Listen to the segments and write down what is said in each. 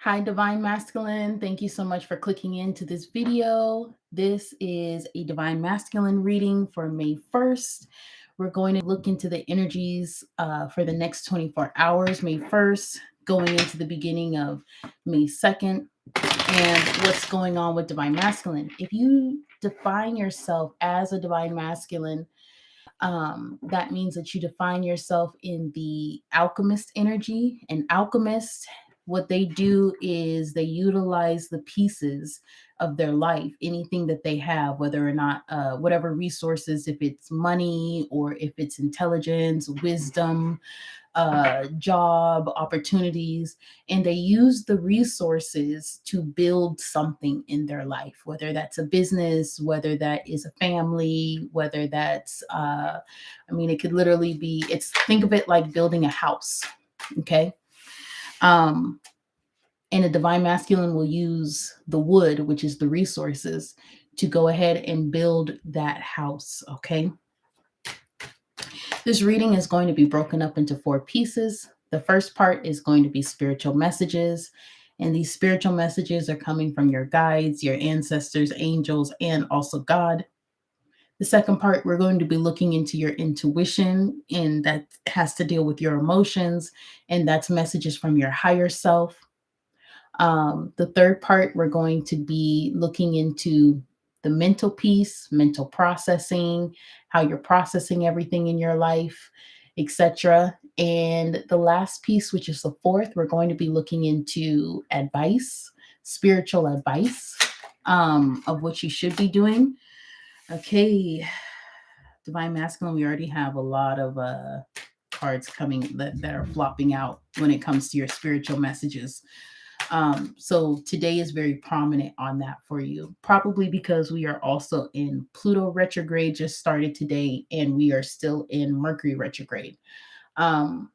Hi, Divine Masculine. Thank you so much for clicking into this video. This is a Divine Masculine reading for May 1st. We're going to look into the energies for the next 24 hours, May 1st, going into the beginning of May 2nd, and what's going on with Divine Masculine. If you define yourself as a Divine Masculine, that means that you define yourself in the alchemist energy. And alchemist, what they do is they utilize the pieces of their life, anything that they have, whether or not, whatever resources, if it's money or if it's intelligence, wisdom, job opportunities, and they use the resources to build something in their life, whether that's a business, whether that is a family, whether that's, it could literally be, think of it like building a house. Okay. Um, and a divine masculine will use the wood, which is the resources, to go ahead and build that house. Okay. This reading is going to be broken up into 4 pieces. The first part is going to be spiritual messages, and these spiritual messages are coming from your guides, your ancestors, angels, and also God. The second part, we're going to be looking into your intuition, and that has to deal with your emotions, and that's messages from your higher self. The third part, we're going to be looking into the mental piece, mental processing, how you're processing everything in your life, etc. And the last piece, which is the fourth, we're going to be looking into advice, spiritual advice, of what you should be doing. Okay, Divine Masculine, we already have a lot of cards coming that are flopping out when it comes to your spiritual messages. So today is very prominent on that for you, probably because we are also in Pluto retrograde, just started today, and we are still in Mercury retrograde. The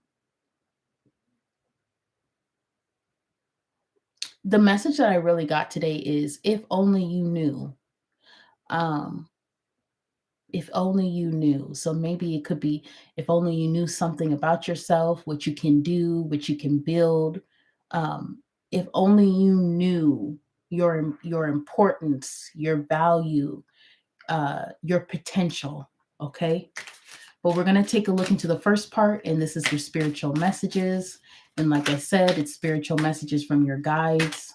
message that I really got today is if only you knew. Um, if only you knew. So maybe it could be if only you knew something about yourself, what you can do, what you can build. If only you knew your importance, your value, your potential. Okay. But we're going to take a look into the first part, and this is your spiritual messages. And like I said, it's spiritual messages from your guides,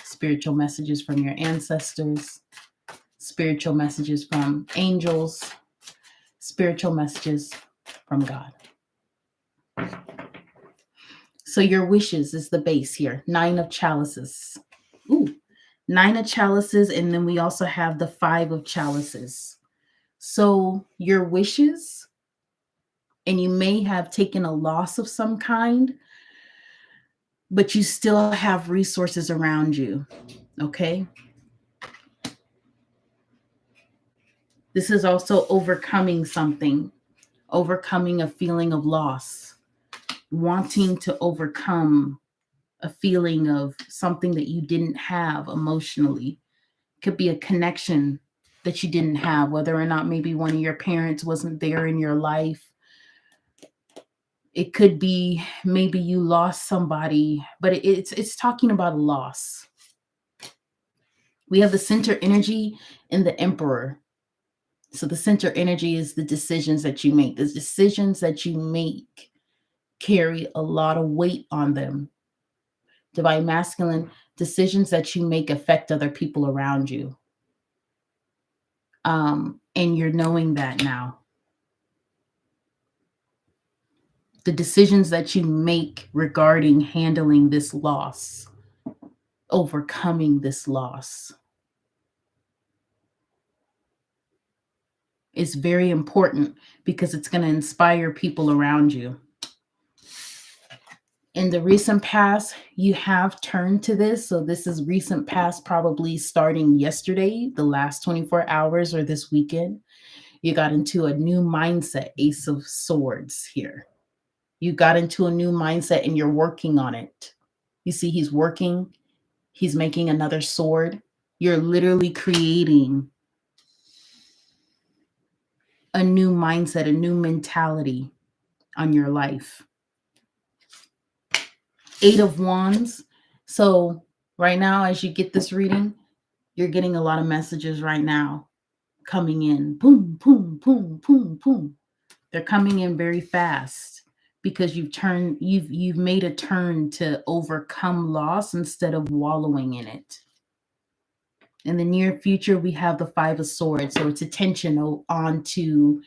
spiritual messages from your ancestors, spiritual messages from angels, spiritual messages from God. So your wishes is the base here. 9 of chalices. Ooh, 9 of chalices. And then we also have the 5 of chalices. So your wishes, and you may have taken a loss of some kind, but you still have resources around you. Okay. This is also overcoming something, overcoming a feeling of loss, wanting to overcome a feeling of something that you didn't have emotionally. Could be a connection that you didn't have, whether or not maybe one of your parents wasn't there in your life. It could be maybe you lost somebody, but it's talking about a loss. We have the center energy and the emperor. So the center energy is the decisions that you make. The decisions that you make carry a lot of weight on them. Divine masculine, decisions that you make affect other people around you. And you're knowing that now. The decisions that you make regarding handling this loss, overcoming this loss, is very important because it's going to inspire people around you. In the recent past, you have turned to this. So this is recent past, probably starting yesterday, the last 24 hours, or this weekend. You got into a new mindset, Ace of Swords here. You got into a new mindset and you're working on it. You see, he's working. He's making another sword. You're literally creating a new mindset, a new mentality on your life. 8 of Wands. So right now, as you get this reading, you're getting a lot of messages right now coming in. Boom, boom, boom, boom, boom. They're coming in very fast because you've made a turn to overcome loss instead of wallowing in it. In the near future, we have the Five of Swords, so it's attention on to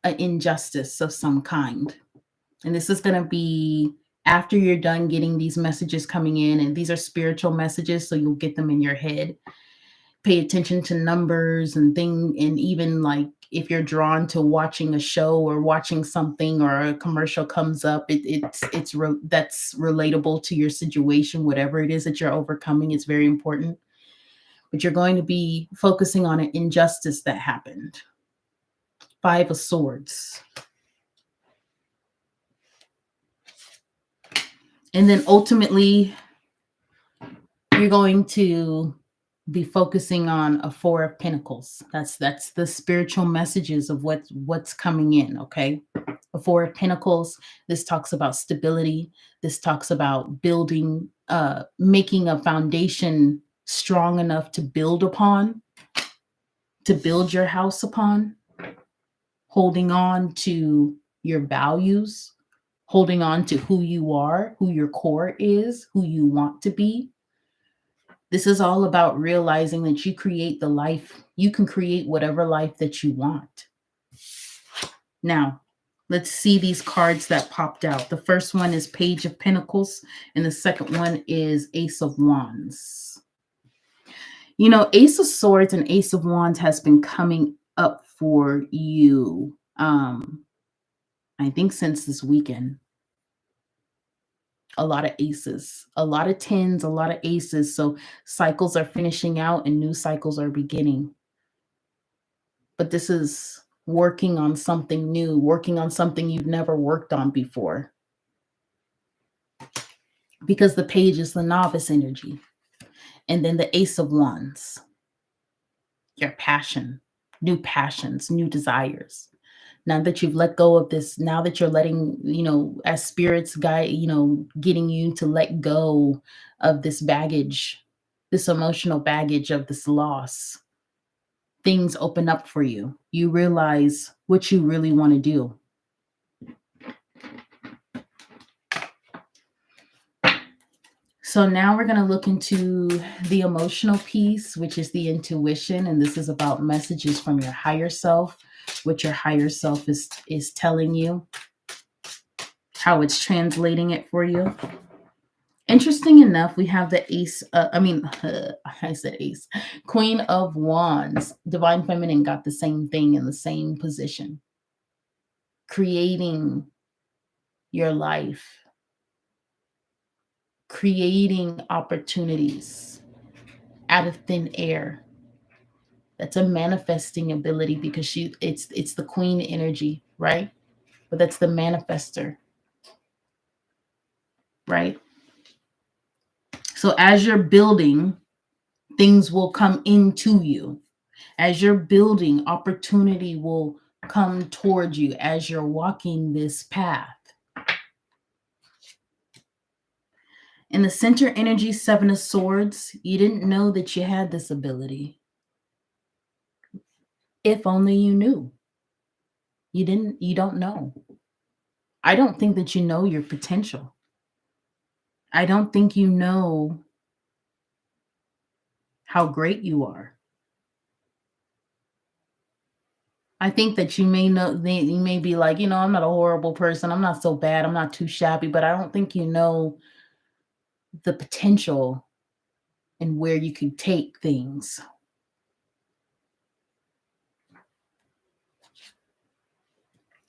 an injustice of some kind. And this is going to be after you're done getting these messages coming in, and these are spiritual messages, so you'll get them in your head. Pay attention to numbers and and even like if you're drawn to watching a show or watching something or a commercial comes up, that's relatable to your situation, whatever it is that you're overcoming. It's very important. But you're going to be focusing on an injustice that happened. Five of Swords. And then ultimately, you're going to be focusing on a Four of Pentacles. That's the spiritual messages of what's coming in, okay? A Four of Pentacles, this talks about stability. This talks about building, making a foundation strong enough to build upon, to build your house upon, holding on to your values, holding on to who you are, who your core is, who you want to be. This is all about realizing that you create the life, you can create whatever life that you want. Now, let's see these cards that popped out. The first one is Page of Pentacles, and the second one is Ace of Wands. You know, Ace of Swords and Ace of Wands has been coming up for you, I think since this weekend. A lot of aces, a lot of tens, a lot of aces. So cycles are finishing out and new cycles are beginning. But this is working on something new, working on something you've never worked on before. Because the page is the novice energy. And then the Ace of Wands, your passion, new passions, new desires. Now that you've let go of this, now that you're letting, as spirits guide, getting you to let go of this baggage, this emotional baggage of this loss, things open up for you. You realize what you really want to do. So now we're going to look into the emotional piece, which is the intuition. And this is about messages from your higher self, what your higher self is telling you, how it's translating it for you. Interesting enough, we have the ace, I said ace, Queen of Wands. Divine Feminine got the same thing in the same position. Creating your life. Creating opportunities out of thin air. That's a manifesting ability because it's the queen energy, right? But that's the manifester, right? So as you're building, things will come into you. As you're building, opportunity will come towards you as you're walking this path. In the center energy, Seven of Swords, you didn't know that you had this ability. If only you knew. You don't know. I don't think that you know your potential. I don't think you know how great you are. I think that you may be like, I'm not a horrible person. I'm not so bad. I'm not too shabby, but I don't think you know the potential and where you could take things.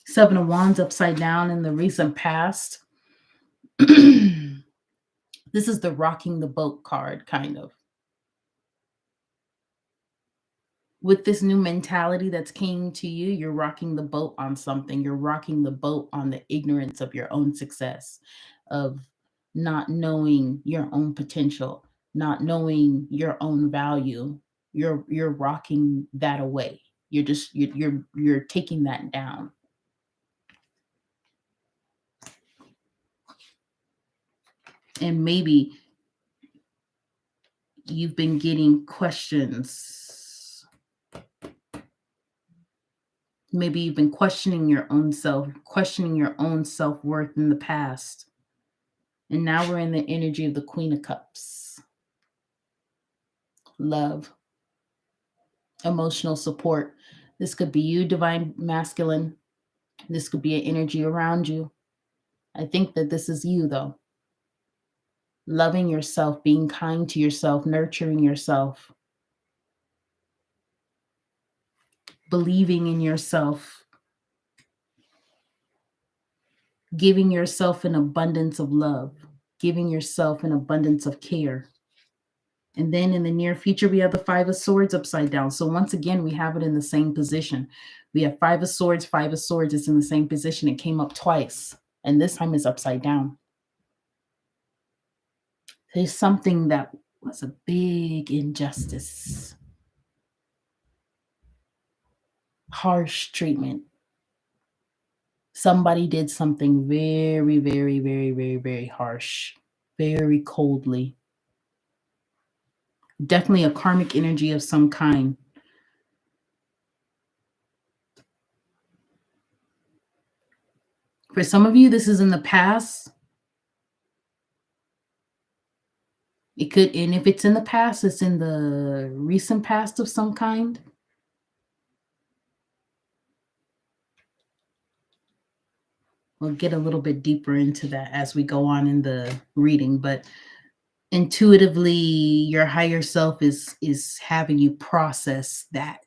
Seven of Wands upside down in the recent past. This is the rocking the boat card, kind of. With this new mentality that's came to you, you're rocking the boat on something. You're rocking the boat on the ignorance of your own success, of not knowing your own potential, not knowing your own value. You're rocking that away. You're taking that down. And maybe you've been getting questions. Maybe you've been questioning your own self-worth in the past. And now we're in the energy of the Queen of Cups. Love, emotional support. This could be you, divine masculine. This could be an energy around you. I think that this is you, though. Loving yourself, being kind to yourself, nurturing yourself, believing in yourself, giving yourself an abundance of love, giving yourself an abundance of care. And then in the near future, we have the Five of Swords upside down. So once again, we have it in the same position. We have Five of Swords, Five of Swords. It's in the same position. It came up twice, and this time it's upside down. There's something that was a big injustice, harsh treatment. Somebody did something very, very, very, very, very harsh, very coldly. Definitely a karmic energy of some kind. For some of you, this is in the past. It could, and if it's in the past, it's in the recent past of some kind. We'll get a little bit deeper into that as we go on in the reading, but intuitively, your higher self is having you process that.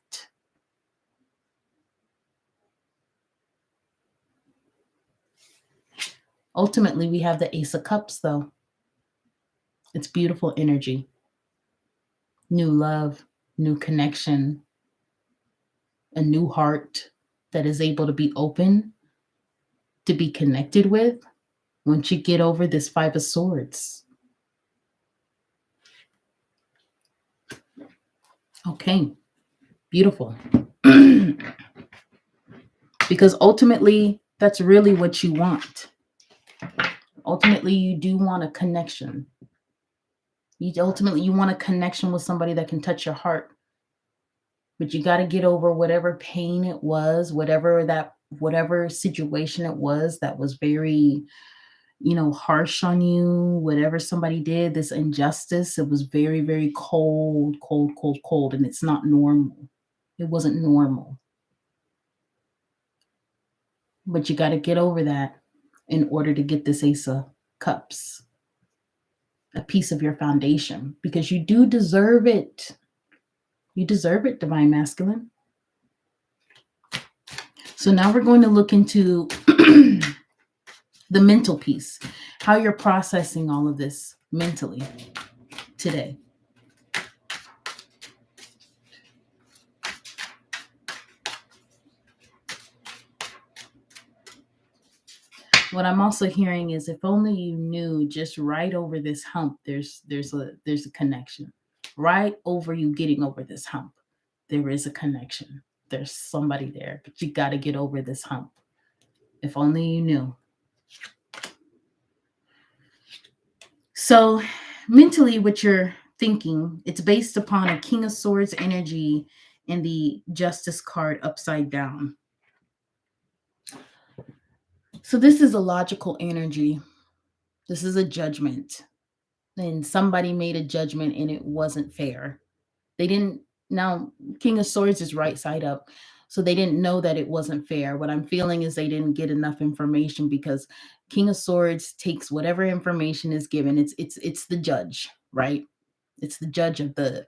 Ultimately, we have the Ace of Cups, though. It's beautiful energy, new love, new connection, a new heart that is able to be open, to be connected with once you get over this Five of Swords. Okay, beautiful. Because ultimately, that's really what you want. Ultimately, you do want a connection. You want a connection with somebody that can touch your heart. But you got to get over whatever pain it was, whatever situation it was that was very, harsh on you, whatever somebody did, this injustice, it was very, very cold, cold, cold, cold. And it's not normal. It wasn't normal. But you got to get over that in order to get this Ace of Cups, a piece of your foundation, because you do deserve it. You deserve it, divine masculine. So now we're going to look into the mental piece, how you're processing all of this mentally today. What I'm also hearing is, if only you knew, just right over this hump, there's a connection. Right over you getting over this hump, there is a connection. There's somebody there, but you got to get over this hump. If only you knew. So mentally, what you're thinking, it's based upon a King of Swords energy and the Justice card upside down. So this is a logical energy. This is a judgment. And somebody made a judgment and it wasn't fair. Now King of Swords is right side up. So they didn't know that it wasn't fair. What I'm feeling is they didn't get enough information, because King of Swords takes whatever information is given. It's the judge, right? It's the judge of the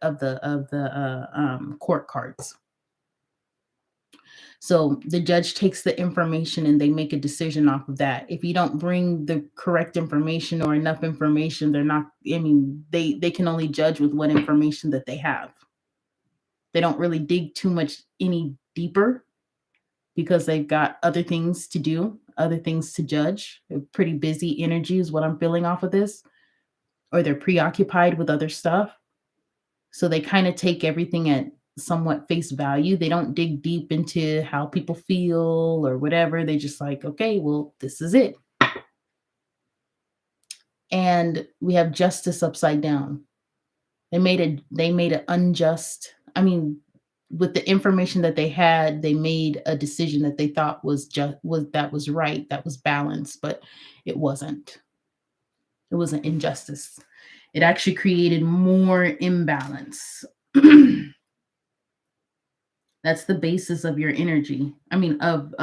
court cards. So the judge takes the information and they make a decision off of that. If you don't bring the correct information or enough information, they can only judge with what information that they have. They don't really dig too much any deeper, because they've got other things to do, other things to judge. They're pretty busy energy is what I'm feeling off of this, or they're preoccupied with other stuff. So they kind of take everything at somewhat face value. They don't dig deep into how people feel or whatever. They just like, okay, well, this is it. And we have Justice upside down. They made an unjust, I mean, with the information that they had, they made a decision that they thought was just was right, that was balanced, but it wasn't. It was an injustice. It actually created more imbalance. That's the basis of your energy. I mean, of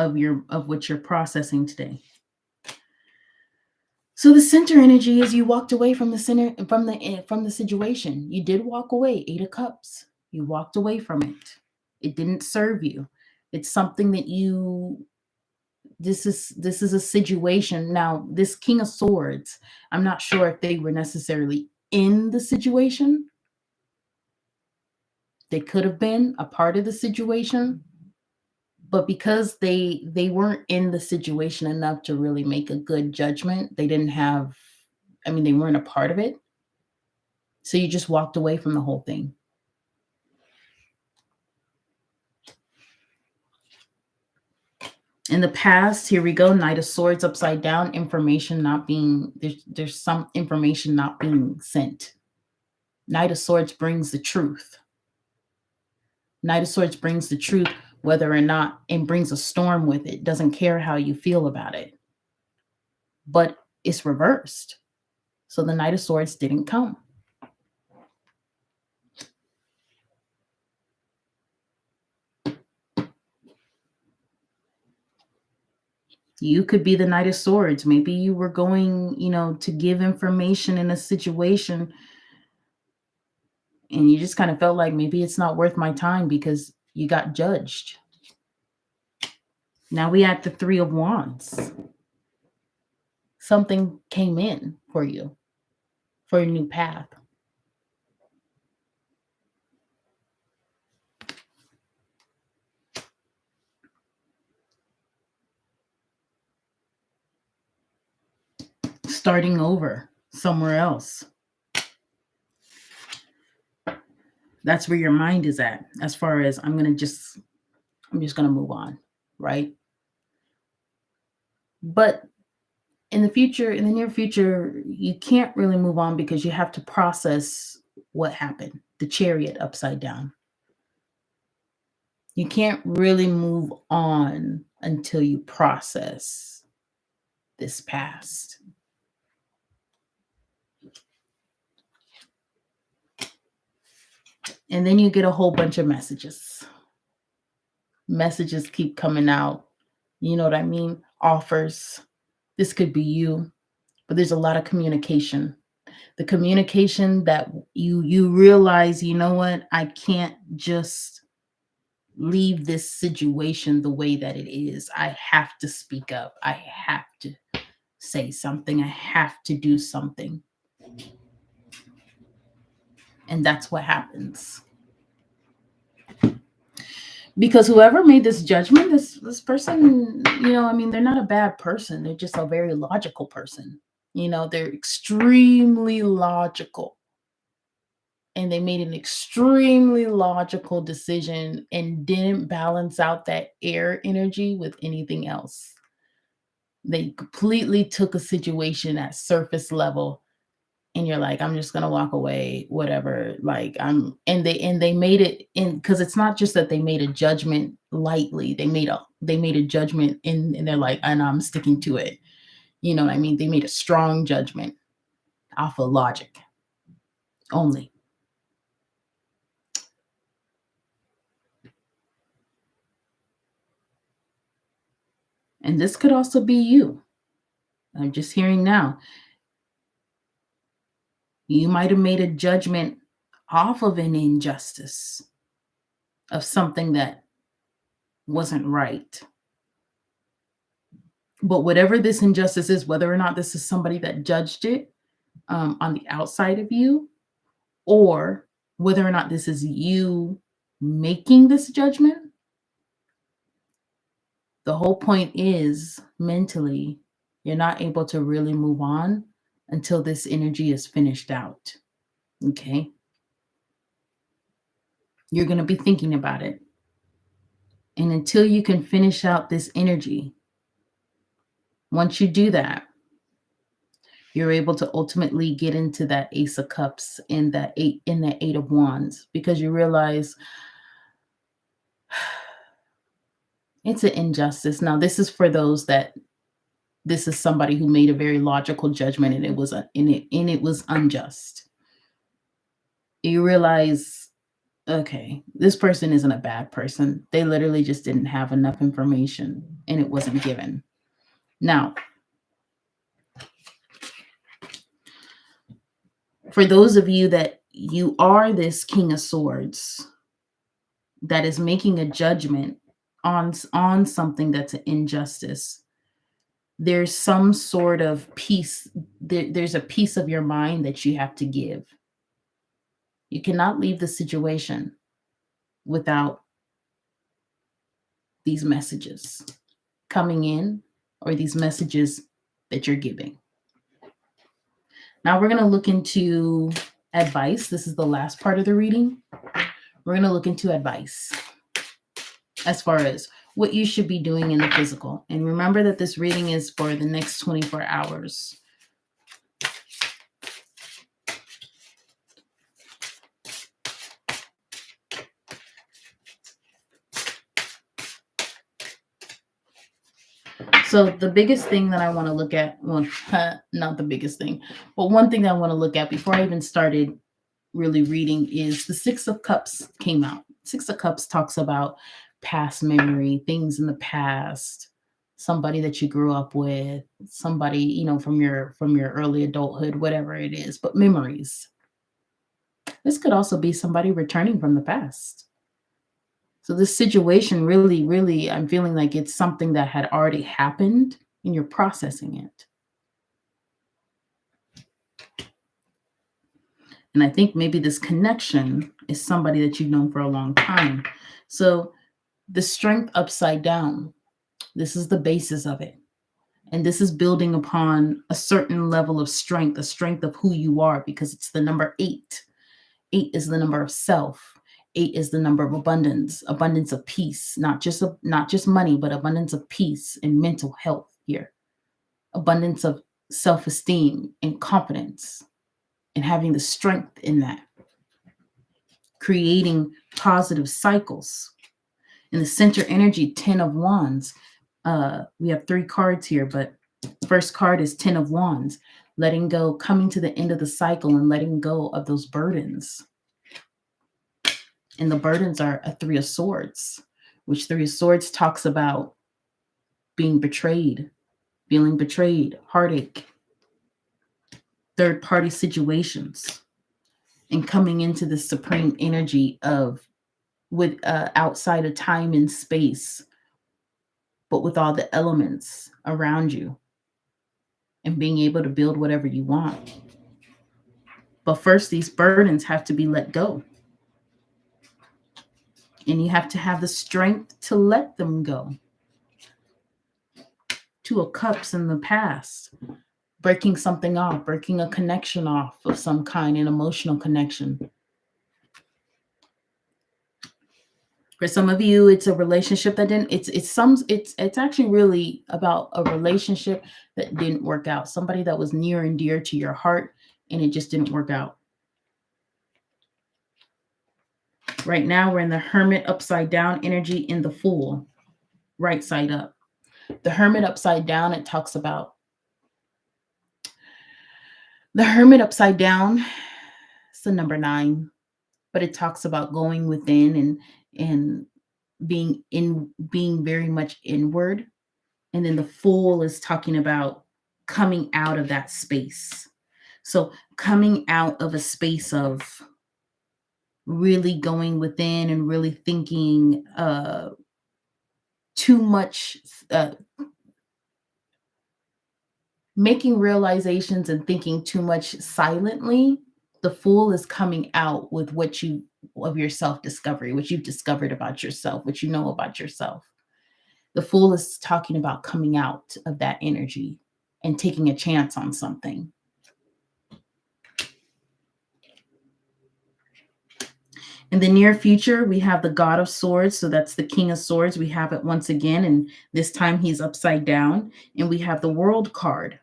what you're processing today. So the center energy is you walked away from the center from the situation. You did walk away, 8 of cups. You walked away from it. It didn't serve you. It's something that you this is a situation. Now, this king of swords, I'm not sure if they were necessarily in the situation. They could have been a part of the situation, but because they weren't in the situation enough to really make a good judgment, they didn't have, I mean, they weren't a part of it. So you just walked away from the whole thing. In the past, here we go, Knight of Swords upside down, information not being, there's some information not being sent. Knight of Swords brings the truth. Knight of Swords brings the truth, whether or not, and brings a storm with it. Doesn't care how you feel about it. But it's reversed. So the Knight of Swords didn't come. You could be the Knight of Swords. Maybe you were going, to give information in a situation and you just kind of felt like maybe it's not worth my time because you got judged. Now we at the 3 of Wands. Something came in for you for a new path. Starting over somewhere else. That's where your mind is at, as far as I'm just going to move on, right? But in the near future, you can't really move on because you have to process what happened, the Chariot upside down. You can't really move on until you process this past. And then you get a whole bunch of messages. Messages keep coming out. You know what I mean? Offers. This could be you, but there's a lot of communication. The communication that you realize, you know what? I can't just leave this situation the way that it is. I have to speak up. I have to say something. I have to do something. And that's what happens. Because whoever made this judgment, this person, they're not a bad person. They're just a very logical person. They're extremely logical. And they made an extremely logical decision and didn't balance out that air energy with anything else. They completely took a situation at surface level and you're like, I'm just gonna walk away, whatever. And they made it in, because it's not just that they made a judgment lightly. They made a judgment and they're like, and I'm sticking to it. You know what I mean? They made a strong judgment off of logic only. And this could also be you. I'm just hearing now. You might have made a judgment off of an injustice, of something that wasn't right. But whatever this injustice is, whether or not this is somebody that judged it on the outside of you, or whether or not this is you making this judgment, the whole point is mentally, you're not able to really move on until this energy is finished out. Okay? You're going to be thinking about it. And until you can finish out this energy, once you do that, You're able to ultimately get into that Ace of Cups and that Eight of Wands, because you realize it's an injustice. Now, this is for those that this is somebody who made a very logical judgment, and it was unjust. You realize, okay, this person isn't a bad person. They literally just didn't have enough information and it wasn't given. Now, for those of you that you are this King of Swords that is making a judgment on something that's an injustice, there's some sort of peace. There's a piece of your mind that you have to give. You cannot leave the situation without these messages coming in, or these messages that you're giving. Now we're going to look into advice. This is the last part of the reading. We're going to look into advice as far as what you should be doing in the physical. And remember that this reading is for the next 24 hours. So the biggest thing that I want to look at, well, not the biggest thing, but one thing that I want to look at before I even started really reading is the Six of Cups came out. Six of Cups talks about past memory, things in the past, somebody that you grew up with, somebody, from your early adulthood, whatever it is, but memories. This could also be somebody returning from the past. So this situation really, really, I'm feeling like it's something that had already happened and you're processing it. And I think maybe this connection is somebody that you've known for a long time. So the Strength upside down, this is the basis of it. And this is building upon a certain level of strength, a strength of who you are, because it's the number 8. 8 is the number of self. 8 is the number of abundance of peace, not just money, but abundance of peace and mental health here. Abundance of self-esteem and confidence, and having the strength in that. Creating positive cycles. In the center energy, 10 of Wands. We have 3 cards here, but the first card is 10 of Wands. Letting go, coming to the end of the cycle and letting go of those burdens. And the burdens are a 3 of Swords, which 3 of Swords talks about being betrayed, feeling betrayed, heartache, third-party situations, and coming into the supreme energy of with outside of time and space, but with all the elements around you, and being able to build whatever you want. But first, these burdens have to be let go. And you have to have the strength to let them go. 2 of Cups in the past. Breaking something off, breaking a connection off of some kind, an emotional connection. For some of you, it's a relationship that didn't, it's actually really about a relationship that didn't work out. Somebody that was near and dear to your heart, and it just didn't work out. Right now, we're in the Hermit upside down energy in the Fool, right side up. The Hermit upside down, it talks about the Hermit upside down. It's the number 9, but it talks about going within and being very much inward. And then the Fool is talking about coming out of that space. So coming out of a space of really going within and really thinking too much, making realizations and thinking too much silently. The Fool is coming out with of your self-discovery, what you've discovered about yourself, what you know about yourself. The Fool is talking about coming out of that energy and taking a chance on something. In the near future, we have the God of Swords. So that's the King of Swords. We have it once again, and this time he's upside down. And we have the World card.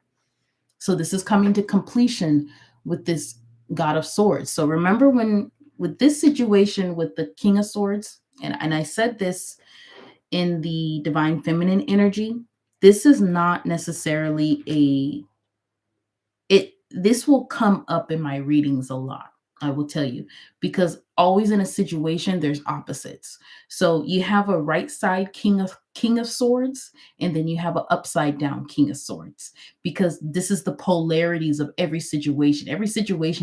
So this is coming to completion with this God of Swords. So remember when with this situation with the King of Swords, and I said this in the divine feminine energy, this is not necessarily a it this will come up in my readings a lot, I will tell you, because always in a situation there's opposites. So you have a right side king of swords, and then you have an upside down king of swords, because this is the polarities of every situation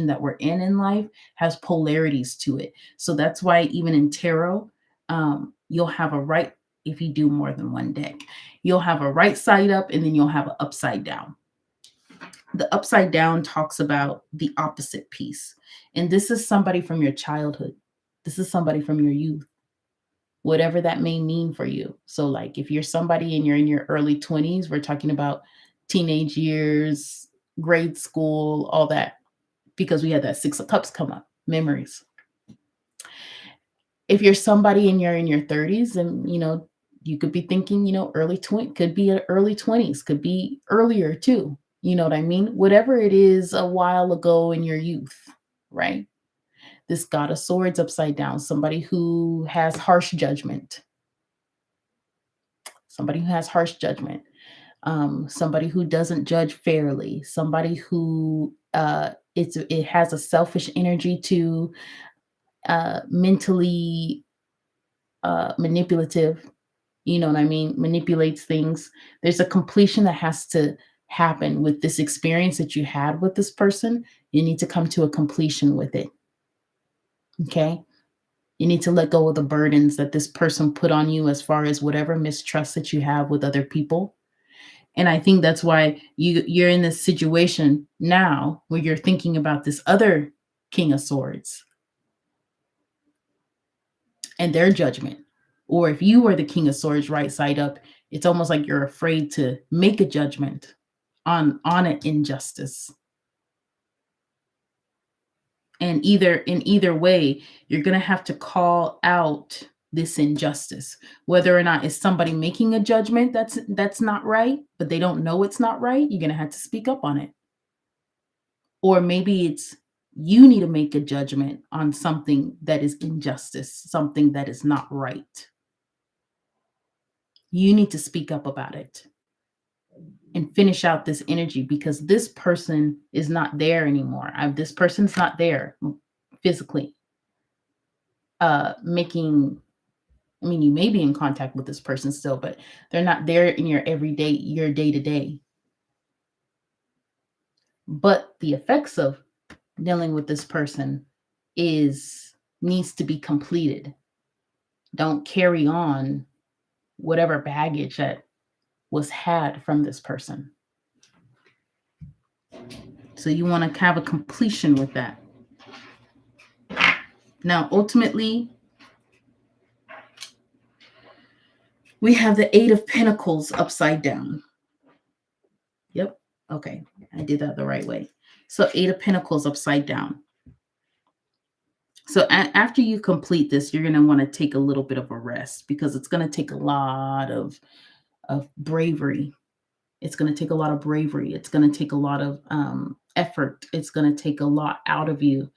that we're in life has polarities to it. So that's why even in tarot, you'll have a right, if you do more than one deck, you'll have a right side up and then you'll have an upside down. The upside down talks about the opposite piece. And this is somebody from your childhood. This is somebody from your youth, whatever that may mean for you. So, like, if you're somebody and you're in your early 20s, we're talking about teenage years, grade school, all that, because we had that Six of Cups come up, memories. If you're somebody and you're in your 30s, and you could be thinking, early 20, could be early 20s, could be earlier too. You know what I mean? Whatever it is a while ago in your youth, right? This God of Swords upside down, somebody who has harsh judgment, somebody who has harsh judgment, somebody who doesn't judge fairly, somebody who it has a selfish energy to, mentally manipulative. You know what I mean? Manipulates things. There's a completion that has to happen with this experience that you had with this person. You need to come to a completion with it. Okay. You need to let go of the burdens that this person put on you as far as whatever mistrust that you have with other people. And I think that's why you're in this situation now where you're thinking about this other King of Swords and their judgment. Or if you were the King of Swords right side up, it's almost like you're afraid to make a judgment on an injustice. And in either way, you're going to have to call out this injustice, whether or not it's somebody making a judgment that's not right, but they don't know it's not right. You're going to have to speak up on it. Or maybe it's you need to make a judgment on something that is injustice, something that is not right. You need to speak up about it and finish out this energy, because this person is not there anymore. This person's not there physically, making, I mean, you may be in contact with this person still, but they're not there in your everyday, your day to day. But the effects of dealing with this person is needs to be completed. Don't carry on whatever baggage that was had from this person. So you want to have a completion with that. Now, ultimately, we have the Eight of Pentacles upside down. Yep. Okay. I did that the right way. So Eight of Pentacles upside down. So after you complete this, you're going to want to take a little bit of a rest, because it's going to take a lot of bravery. It's going to take a lot of bravery. It's going to take a lot of effort. It's going to take a lot out of you.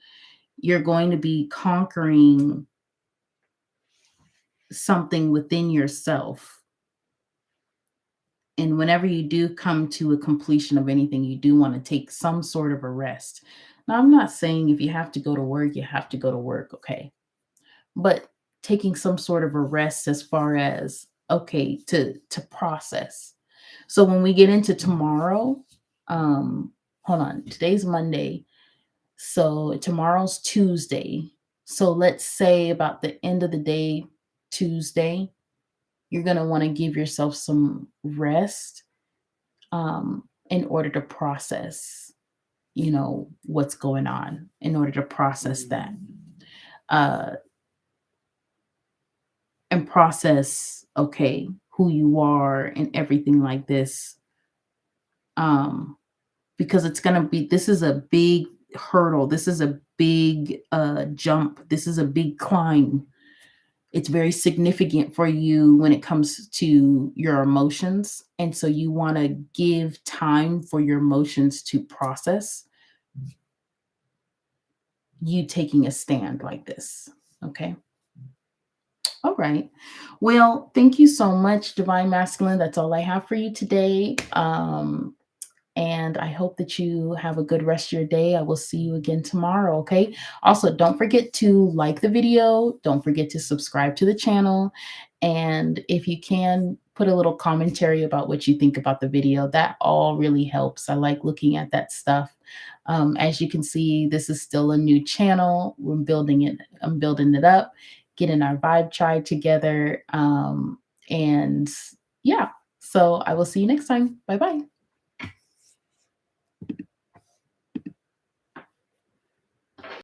You're going to be conquering something within yourself. And whenever you do come to a completion of anything, you do want to take some sort of a rest. Now, I'm not saying if you have to go to work, you have to go to work, okay? But taking some sort of a rest as far as, okay, to process. So when we get into tomorrow, hold on, today's Monday. So tomorrow's Tuesday. So let's say about the end of the day, Tuesday, you're going to want to give yourself some rest, in order to process, what's going on, in order to process that, uh, and process, okay, who you are and everything like this. Because this is a big hurdle. This is a big jump. This is a big climb It's very significant for you when it comes to your emotions, and so you wanna give time for your emotions to process you taking a stand like this, okay? Alright. Well, thank you so much, Divine Masculine. That's all I have for you today. And I hope that you have a good rest of your day. I will see you again tomorrow, okay? Also, don't forget to like the video. Don't forget to subscribe to the channel. And if you can, put a little commentary about what you think about the video. That all really helps. I like looking at that stuff. As you can see, this is still a new channel. We're building it. I'm building it up, getting our vibe tribe together. And yeah, so I will see you next time. Bye bye.